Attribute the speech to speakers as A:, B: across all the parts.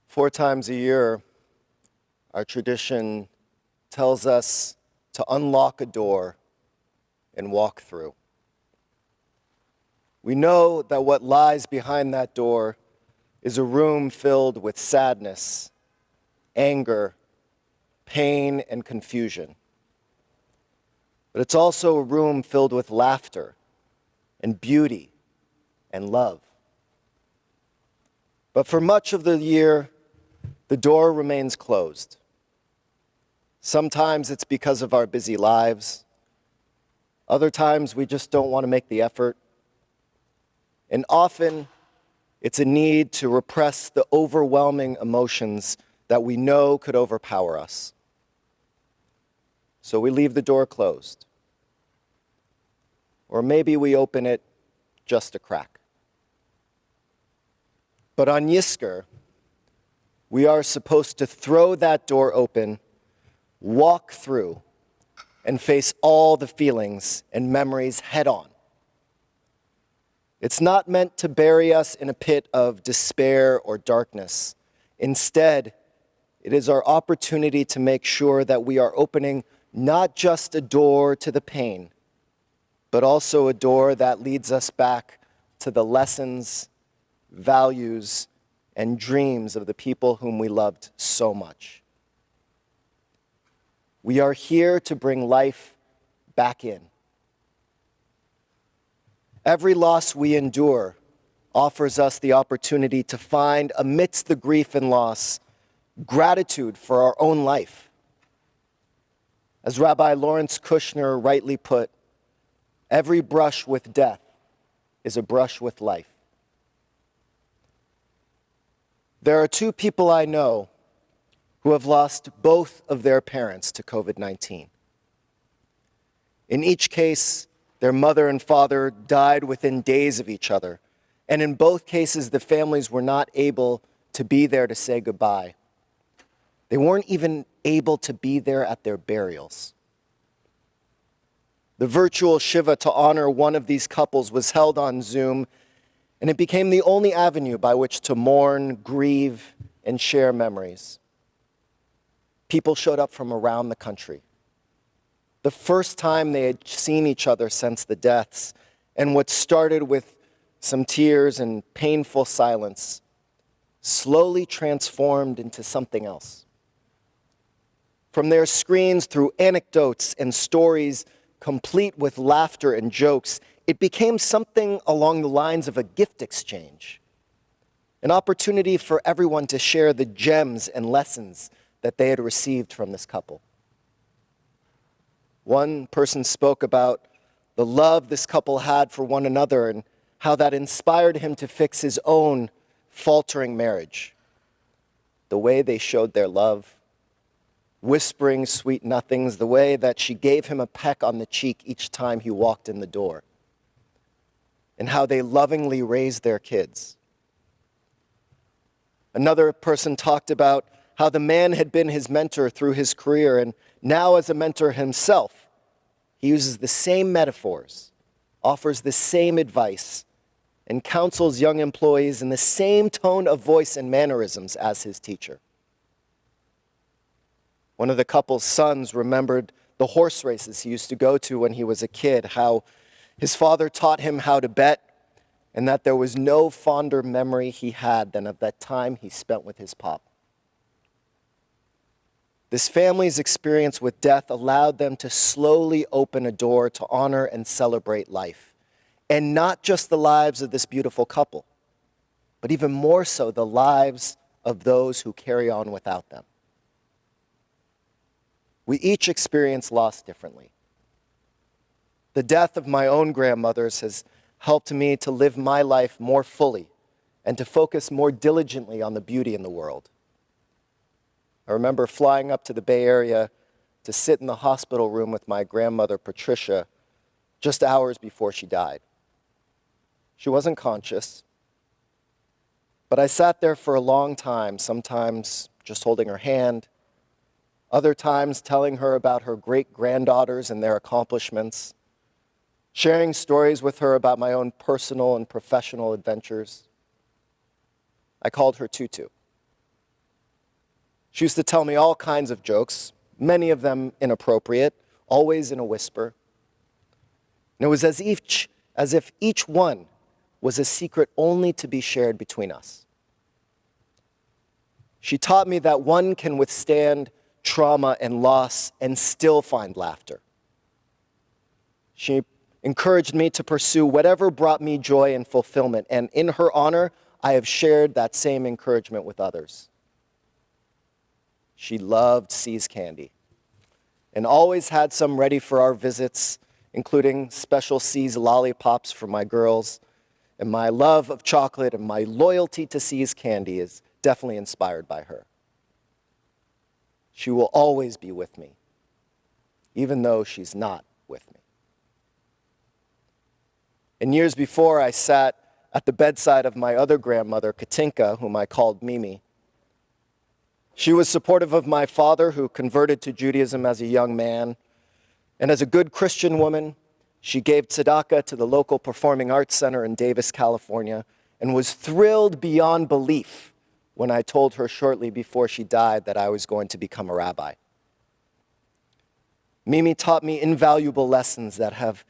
A: 4 times a year, our tradition tells us to unlock a door and walk through. We know that what lies behind that door is a room filled with sadness, anger, pain, and confusion. But it's also a room filled with laughter and beauty and love. But for much of the year, the door remains closed. Sometimes it's because of our busy lives. Other times we just don't want to make the effort. And often it's a need to repress the overwhelming emotions that we know could overpower us. So we leave the door closed. Or maybe we open it just a crack. But on Yizkor, we are supposed to throw that door open, walk through, and face all the feelings and memories head on. It's not meant to bury us in a pit of despair or darkness. Instead, it is our opportunity to make sure that we are opening not just a door to the pain, but also a door that leads us back to the lessons, values, and dreams of the people whom we loved so much. We are here to bring life back in. Every loss we endure offers us the opportunity to find, amidst the grief and loss, gratitude for our own life. As Rabbi Lawrence Kushner rightly put, every brush with death is a brush with life. There are 2 people I know who have lost both of their parents to COVID-19. In each case, their mother and father died within days of each other, and in both cases, the families were not able to be there to say goodbye. They weren't even able to be there at their burials. The virtual Shiva to honor one of these couples was held on Zoom, and it became the only avenue by which to mourn, grieve, and share memories. People showed up from around the country. The first time they had seen each other since the deaths, and what started with some tears and painful silence slowly transformed into something else. From their screens, through anecdotes and stories complete with laughter and jokes, it became something along the lines of a gift exchange, an opportunity for everyone to share the gems and lessons that they had received from this couple. One person spoke about the love this couple had for one another and how that inspired him to fix his own faltering marriage. The way they showed their love, whispering sweet nothings, the way that she gave him a peck on the cheek each time he walked in the door, and how they lovingly raised their kids. Another person talked about how the man had been his mentor through his career, and now as a mentor himself, he uses the same metaphors, offers the same advice, and counsels young employees in the same tone of voice and mannerisms as his teacher. One of the couple's sons remembered the horse races he used to go to when he was a kid, how his father taught him how to bet, and that there was no fonder memory he had than of that time he spent with his pop. This family's experience with death allowed them to slowly open a door to honor and celebrate life. And not just the lives of this beautiful couple, but even more so the lives of those who carry on without them. We each experience loss differently. The death of my own grandmothers has helped me to live my life more fully and to focus more diligently on the beauty in the world. I remember flying up to the Bay Area to sit in the hospital room with my grandmother, Patricia, just hours before she died. She wasn't conscious, but I sat there for a long time, sometimes just holding her hand, other times telling her about her great-granddaughters and their accomplishments, sharing stories with her about my own personal and professional adventures. I called her Tutu. She used to tell me all kinds of jokes, many of them inappropriate, always in a whisper. And it was as if each one was a secret only to be shared between us. She taught me that one can withstand trauma and loss and still find laughter. She encouraged me to pursue whatever brought me joy and fulfillment, and in her honor, I have shared that same encouragement with others. She loved See's candy and always had some ready for our visits, including special See's lollipops for my girls. And my love of chocolate and my loyalty to See's candy is definitely inspired by her. She will always be with me, even though she's not with me. In years before, I sat at the bedside of my other grandmother, Katinka, whom I called Mimi. She was supportive of my father, who converted to Judaism as a young man. And as a good Christian woman, she gave tzedakah to the local performing arts center in Davis, California, and was thrilled beyond belief when I told her shortly before she died that I was going to become a rabbi. Mimi taught me invaluable lessons that have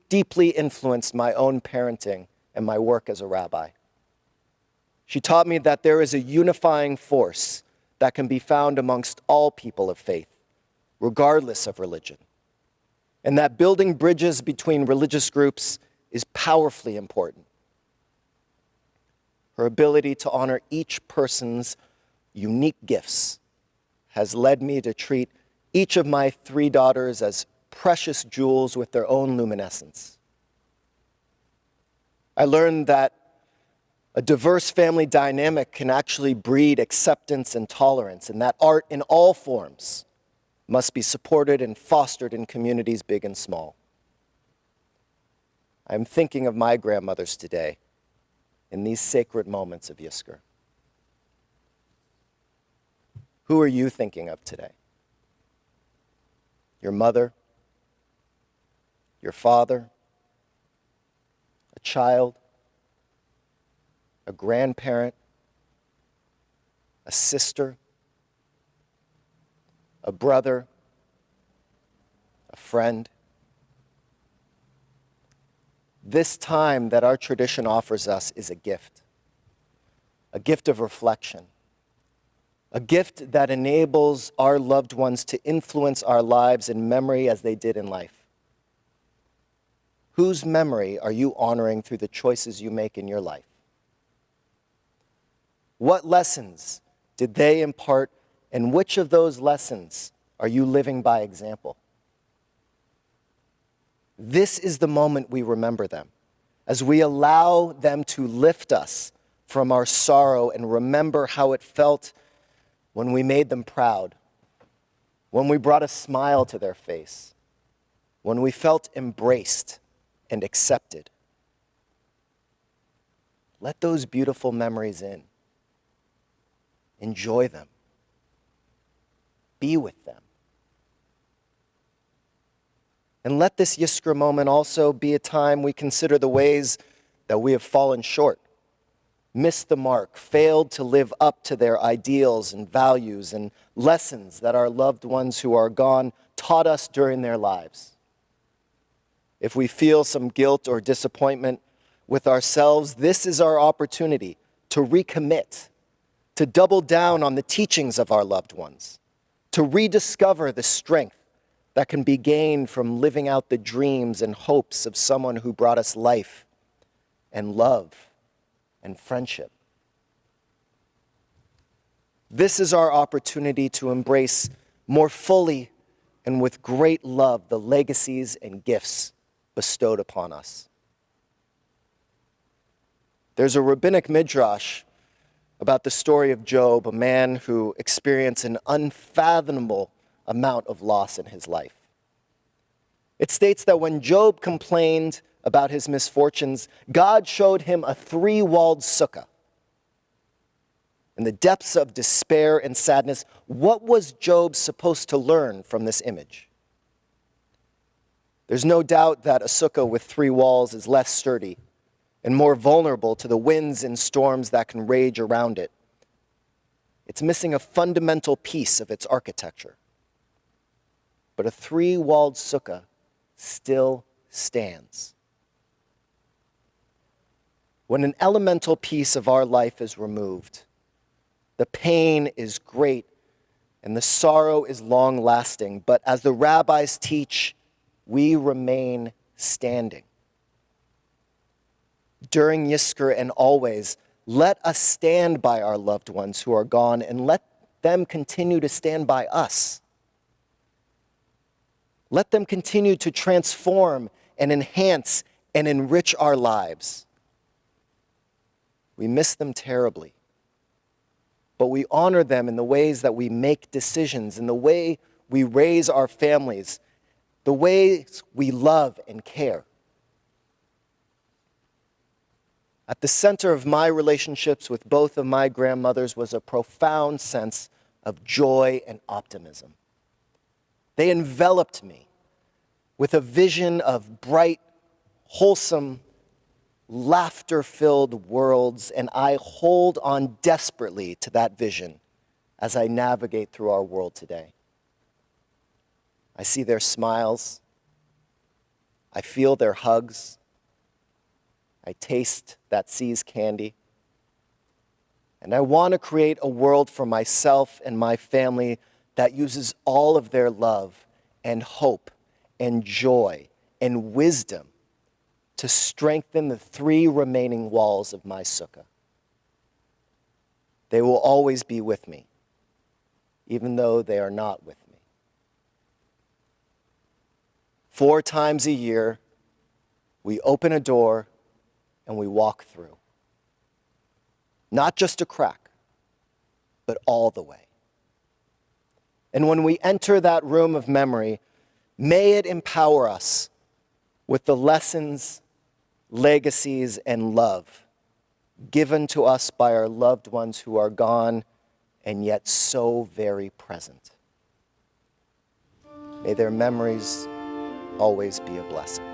A: deeply influenced my own parenting and my work as a rabbi. She taught me that there is a unifying force that can be found amongst all people of faith, regardless of religion, and that building bridges between religious groups is powerfully important. Her ability to honor each person's unique gifts has led me to treat each of my 3 daughters as precious jewels with their own luminescence. I learned that a diverse family dynamic can actually breed acceptance and tolerance, and that art in all forms must be supported and fostered in communities big and small. I'm thinking of my grandmothers today in these sacred moments of Yizkor. Who are you thinking of today? Your mother? Your father? A child? A grandparent? A sister? A brother? A friend? This time that our tradition offers us is a gift of reflection, a gift that enables our loved ones to influence our lives in memory as they did in life. Whose memory are you honoring through the choices you make in your life? What lessons did they impart, and which of those lessons are you living by example? This is the moment we remember them, as we allow them to lift us from our sorrow and remember how it felt when we made them proud, when we brought a smile to their face, when we felt embraced and accepted. Let those beautiful memories in. Enjoy them. Be with them. And let this Yizkor moment also be a time we consider the ways that we have fallen short, missed the mark, failed to live up to their ideals and values and lessons that our loved ones who are gone taught us during their lives. If we feel some guilt or disappointment with ourselves, this is our opportunity to recommit, to double down on the teachings of our loved ones, to rediscover the strength that can be gained from living out the dreams and hopes of someone who brought us life and love and friendship. This is our opportunity to embrace more fully and with great love the legacies and gifts bestowed upon us. There's a rabbinic midrash about the story of Job, a man who experienced an unfathomable amount of loss in his life. It states that when Job complained about his misfortunes, God showed him a 3-walled sukkah. In the depths of despair and sadness, what was Job supposed to learn from this image? There's no doubt that a sukkah with 3 walls is less sturdy and more vulnerable to the winds and storms that can rage around it. It's missing a fundamental piece of its architecture. But a three-walled sukkah still stands. When an elemental piece of our life is removed, the pain is great and the sorrow is long-lasting. But as the rabbis teach, we remain standing. During Yizkor and always, let us stand by our loved ones who are gone and let them continue to stand by us. Let them continue to transform and enhance and enrich our lives. We miss them terribly, but we honor them in the ways that we make decisions, in the way we raise our families, the ways we love and care. At the center of my relationships with both of my grandmothers was a profound sense of joy and optimism. They enveloped me with a vision of bright, wholesome, laughter-filled worlds, and I hold on desperately to that vision as I navigate through our world today. I see their smiles. I feel their hugs. I taste that sea's candy. And I want to create a world for myself and my family that uses all of their love and hope and joy and wisdom to strengthen the three remaining walls of my sukkah. They will always be with me, even though they are not with me. 4 times a year, we open a door and we walk through. Not just a crack, but all the way. And when we enter that room of memory, may it empower us with the lessons, legacies, and love given to us by our loved ones who are gone and yet so very present. May their memories always be a blessing.